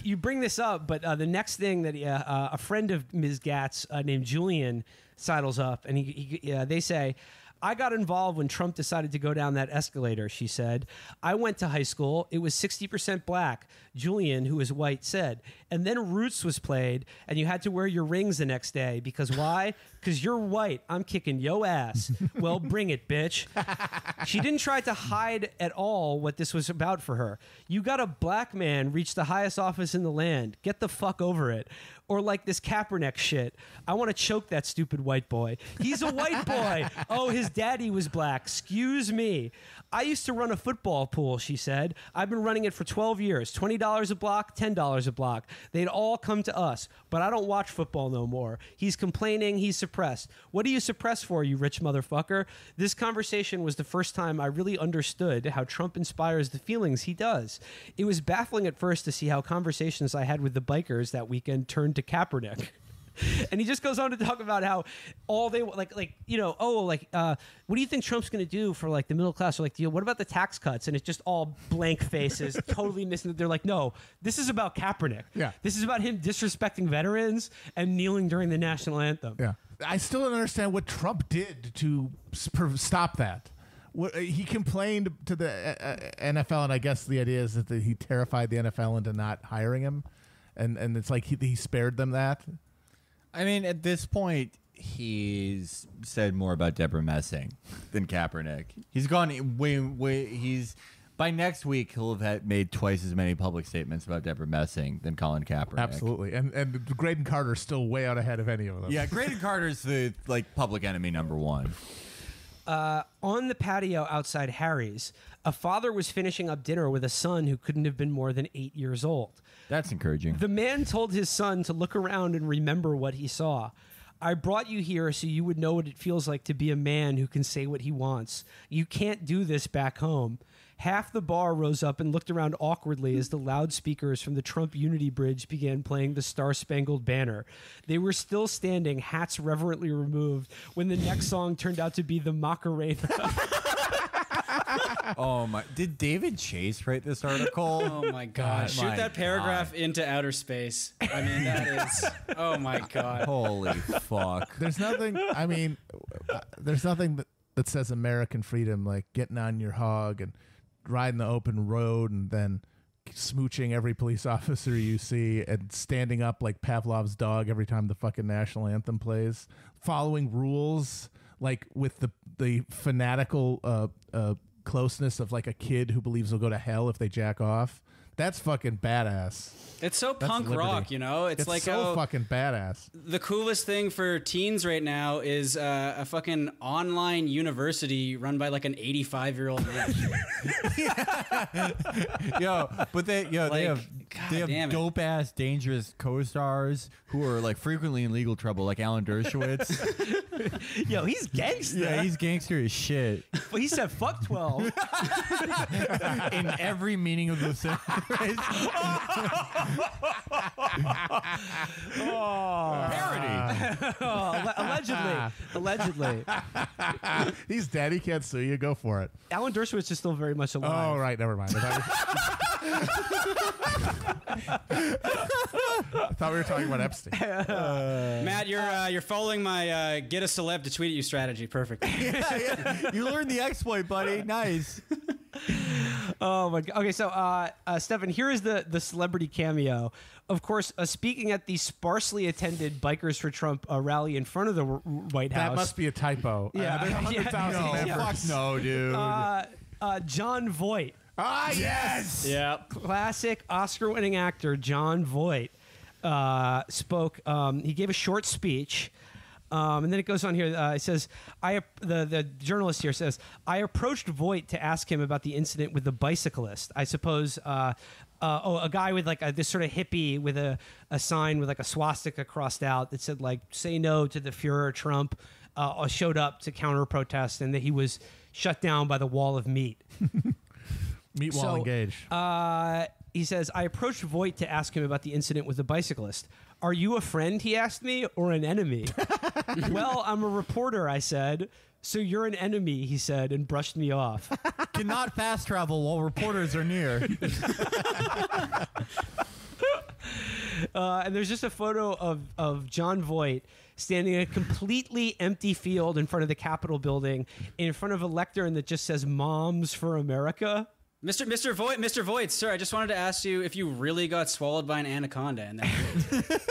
you bring this up, but the next thing that a friend of Ms. Gatz named Julian sidles up, and they say, I got involved when Trump decided to go down that escalator, she said. I went to high school. It was 60% black, Julian, who is white, said. And then Roots was played, and you had to wear your rings the next day. Because why? Because you're white. I'm kicking yo ass. Well, bring it, bitch. She didn't try to hide at all what this was about for her. You got a black man reach the highest office in the land. Get the fuck over it. Or like this Kaepernick shit. I want to choke that stupid white boy. He's a white boy. Oh, his daddy was black. Excuse me. I used to run a football pool, she said. I've been running it for 12 years. $20 a block, $10 a block. They'd all come to us, but I don't watch football no more. He's complaining. He's suppressed. What are you suppressed for, you rich motherfucker? This conversation was the first time I really understood how Trump inspires the feelings he does. It was baffling at first to see how conversations I had with the bikers that weekend turned to Kaepernick. And he just goes on to talk about how all they what do you think Trump's going to do for like the middle class? Or like, what about the tax cuts? And it's just all blank faces, totally missing. They're like, no, this is about Kaepernick. Yeah, this is about him disrespecting veterans and kneeling during the national anthem. Yeah, I still don't understand what Trump did to stop that. He complained to the NFL, and I guess the idea is that he terrified the NFL into not hiring him, and it's like he spared them that. I mean, at this point, he's said more about Deborah Messing than Kaepernick. He's gone way. He's by next week he'll have made twice as many public statements about Deborah Messing than Colin Kaepernick. Absolutely, and Graydon Carter's still way out ahead of any of them. Yeah, Graydon Carter's the public enemy number one. On the patio outside Harry's, a father was finishing up dinner with a son who couldn't have been more than 8 years old. That's encouraging. The man told his son to look around and remember what he saw. I brought you here so you would know what it feels like to be a man who can say what he wants. You can't do this back home. Half the bar rose up and looked around awkwardly as the loudspeakers from the Trump Unity Bridge began playing the Star-Spangled Banner. They were still standing, hats reverently removed, when the next song turned out to be the Macarena. Oh my! Did David Chase write this article? Oh my God! Shoot that paragraph into outer space. I mean, that is. Oh my God! Holy fuck! There's nothing. I mean, there's nothing that says American freedom like getting on your hog and riding the open road and then smooching every police officer you see and standing up like Pavlov's dog every time the fucking national anthem plays, following rules like with the fanatical closeness of like a kid who believes they'll go to hell if they jack off. That's fucking badass. It's so punk rock, you know? It's like so fucking badass. The coolest thing for teens right now is a fucking online university run by like an 85-year-old man. They have dope ass dangerous co-stars who are like frequently in legal trouble, like Alan Dershowitz. Yo, he's gangster. Yeah, he's gangster as shit. But he said fuck 12 in every meaning of the sentence. Parody. Allegedly. He's dead. He can't sue you. Go for it. Alan Dershowitz is still very much alive. Oh, right. Never mind. I thought we were talking about Epstein. Matt, you're following my get a celeb to tweet at you strategy. Perfect. Yeah. You learned the exploit, buddy. Nice. Oh my God. Okay, so Stefan, here is the celebrity cameo. Of course, speaking at the sparsely attended Bikers for Trump rally in front of the White House. That must be a typo. Yeah, there's 100,000 members. Fuck no, dude. John Voight. Ah, yes. Yeah. Classic Oscar-winning actor John Voight spoke. He gave a short speech. And then it goes on here. It says, the journalist here says, I approached Voight to ask him about the incident with the bicyclist. I suppose, a guy with like this sort of hippie with a sign with like a swastika crossed out that said like, say no to the Führer Trump, showed up to counter protest and that he was shut down by the wall of meat. Meat wall engage. He says, I approached Voight to ask him about the incident with the bicyclist. Are you a friend, he asked me, or an enemy? Well, I'm a reporter, I said. So you're an enemy, he said, and brushed me off. Cannot fast travel while reporters are near. And there's just a photo of John Voight standing in a completely empty field in front of the Capitol building, in front of a lectern that just says "Moms for America." Mr. Voight, sir, I just wanted to ask you if you really got swallowed by an anaconda in that.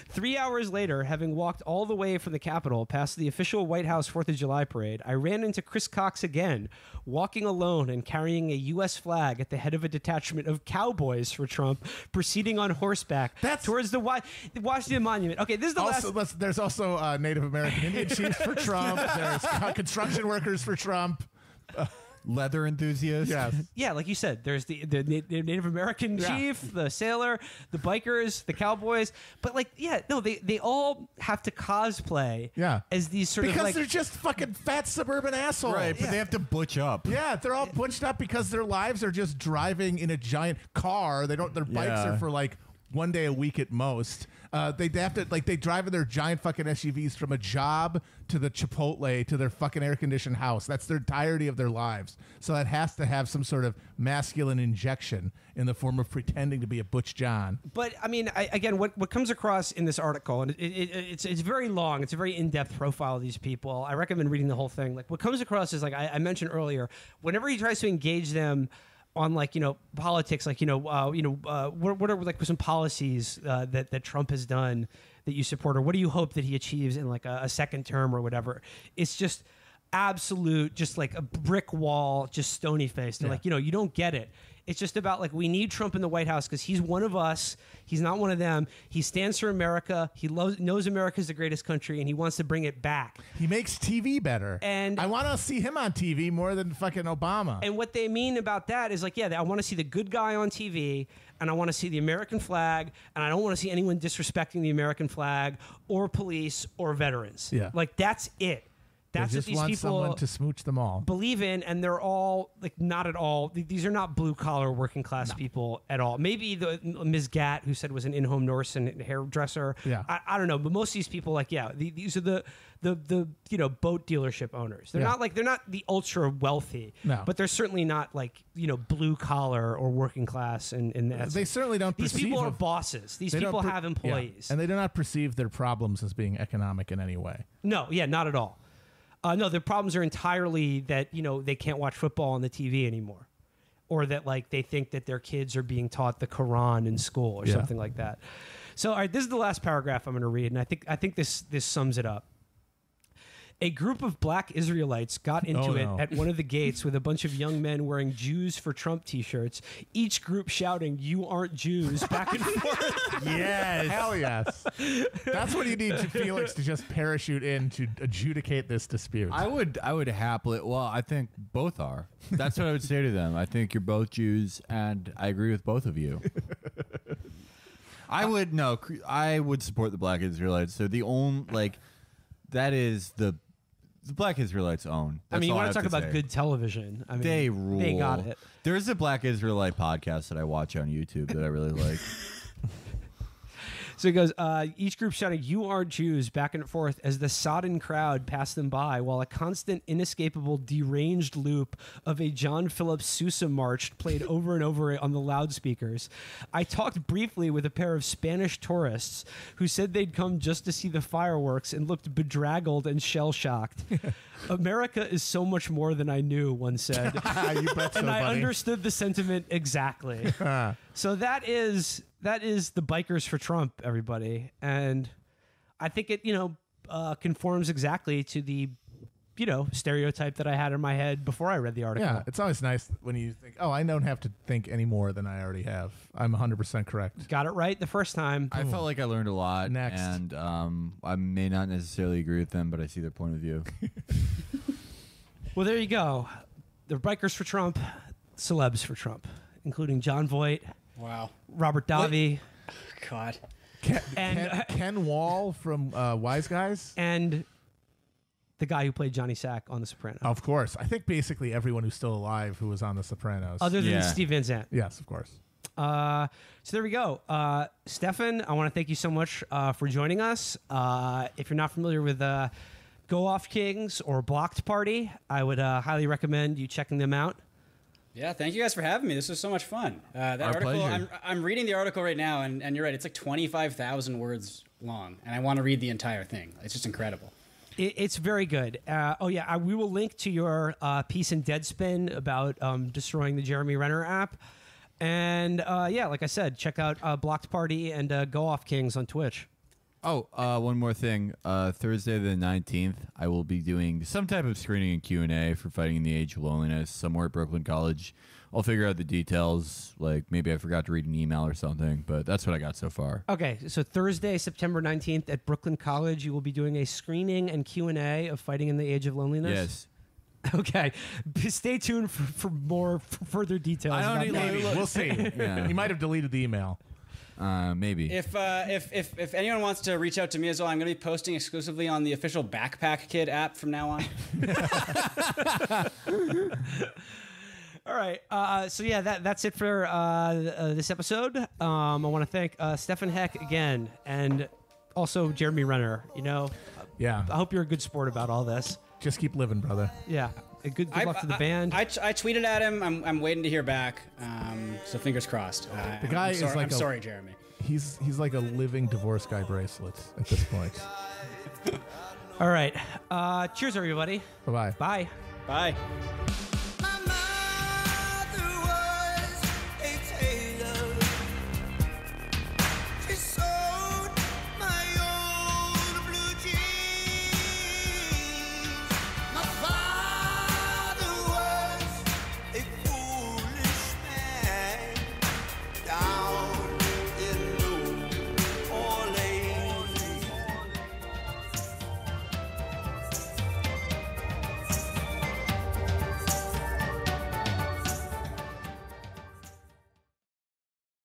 3 hours later, having walked all the way from the Capitol past the official White House 4th of July parade, I ran into Chris Cox again, walking alone and carrying a U.S. flag at the head of a detachment of cowboys for Trump, proceeding on horseback towards the Washington Monument. Okay, this is the last... There's also Native American Indian chiefs for Trump. There's construction workers for Trump. Leather enthusiasts. Yes. Yeah, like you said, there's the Native American chief, the sailor, the bikers, the cowboys. But they all have to cosplay as these sort of because they're just fucking fat suburban assholes. Right, but they have to butch up. Yeah, they're all butched up because their lives are just driving in a giant car. Their bikes are for like one day a week at most. They have to they drive in their giant fucking SUVs from a job to the Chipotle to their fucking air conditioned house. That's the entirety of their lives. So that has to have some sort of masculine injection in the form of pretending to be a Butch John. But I mean, again, what comes across in this article, and it's very long. It's a very in-depth profile of these people. I recommend reading the whole thing. Like what comes across is like I mentioned earlier, whenever he tries to engage them on politics, what are like some policies that Trump has done that you support, or what do you hope that he achieves in like a second term or whatever? It's just absolute, just like a brick wall, just stony faced. They're like, you don't get it. It's just about like, we need Trump in the White House because he's one of us. He's not one of them. He stands for America. He knows America's the greatest country and he wants to bring it back. He makes TV better. And I want to see him on TV more than fucking Obama. And what they mean about that is like, I want to see the good guy on TV and I want to see the American flag and I don't want to see anyone disrespecting the American flag or police or veterans. Yeah. Like that's it. That's they just what these want people someone to smooch them all. Believe in, and they're all like not at all. These are not blue collar working class people at all. Maybe the Ms. Gatt, who said was an in-home nurse and hairdresser. Yeah, I don't know, but most of these people, these are the boat dealership owners. They're not the ultra wealthy. No, but they're certainly not blue collar or working class. And they certainly don't. These people are bosses. These people have employees, and they do not perceive their problems as being economic in any way. No, not at all. No, their problems are entirely that, they can't watch football on the TV anymore. Or that, they think that their kids are being taught the Quran in school or something like that. So, all right, this is the last paragraph I'm going to read, and I think this sums it up. A group of black Israelites got into it at one of the gates with a bunch of young men wearing Jews for Trump t-shirts, each group shouting, "You aren't Jews," back and forth. Yes. Hell yes. That's what you need to Felix to just parachute in to adjudicate this dispute. I would happily, I think both are. That's what I would say to them. I think you're both Jews, and I agree with both of you. I would support the black Israelites. So the only, that is the black Israelites own. That's you all want I to talk have about say. good television. They rule. They got it. There's a black Israelite podcast that I watch on YouTube that I really like. So he goes, each group shouting, "You are Jews," back and forth as the sodden crowd passed them by, while a constant, inescapable, deranged loop of a John Philip Sousa march played over and over on the loudspeakers. I talked briefly with a pair of Spanish tourists who said they'd come just to see the fireworks and looked bedraggled and shell-shocked. "America is so much more than I knew," one said. You bet so, and I buddy. understood the sentiment exactly. So that is the bikers for Trump, everybody, and I think it conforms exactly to the stereotype that I had in my head before I read the article. Yeah, it's always nice when you think, "Oh, I don't have to think any more than I already have." I'm 100% correct. Got it right the first time. I felt like I learned a lot. Next. And I may not necessarily agree with them, but I see their point of view. Well, there you go. The bikers for Trump, celebs for Trump, including John Voight, Wow. Robert Davi, God. Ken Wall from Wise Guys? and the guy who played Johnny Sack on The Sopranos. Of course. I think basically everyone who's still alive who was on The Sopranos. Other than Yeah. Steve Van Zandt. Yes, of course. So there we go. Stefan, I want to thank you so much for joining us. If you're not familiar with Go Off Kings or Blocked Party, I would highly recommend you checking them out. Yeah, thank you guys for having me. This was so much fun. That Our article, pleasure. I'm reading the article right now, and you're right. It's like 25,000 words long, and I want to read the entire thing. It's just incredible. It's very good. We will link to your piece in Deadspin about destroying the Jeremy Renner app. And like I said, check out Blocked Party and Go Off Kings on Twitch. Oh, one more thing. Thursday the 19th, I will be doing some type of screening and Q&A for Fighting in the Age of Loneliness somewhere at Brooklyn College. I'll figure out the details. Like, maybe I forgot to read an email or something, but that's what I got so far. Okay, so Thursday, September 19th at Brooklyn College, you will be doing a screening and Q&A of Fighting in the Age of Loneliness? Yes. Okay, stay tuned for more further details. I don't about even- that. Maybe. We'll see. Yeah. He might have deleted the email. Maybe. If anyone wants to reach out to me as well, I'm going to be posting exclusively on the official Backpack Kid app from now on. All right. That's it for this episode. I want to thank Stefan Heck again, and also Jeremy Renner. Yeah. I hope you're a good sport about all this. Just keep living, brother. Yeah. Good luck to the band. I tweeted at him. I'm waiting to hear back. So fingers crossed. The guy is like I'm sorry, Jeremy. He's like a living divorce guy bracelet at this point. All right. Cheers, everybody. Bye-bye. Bye. Bye.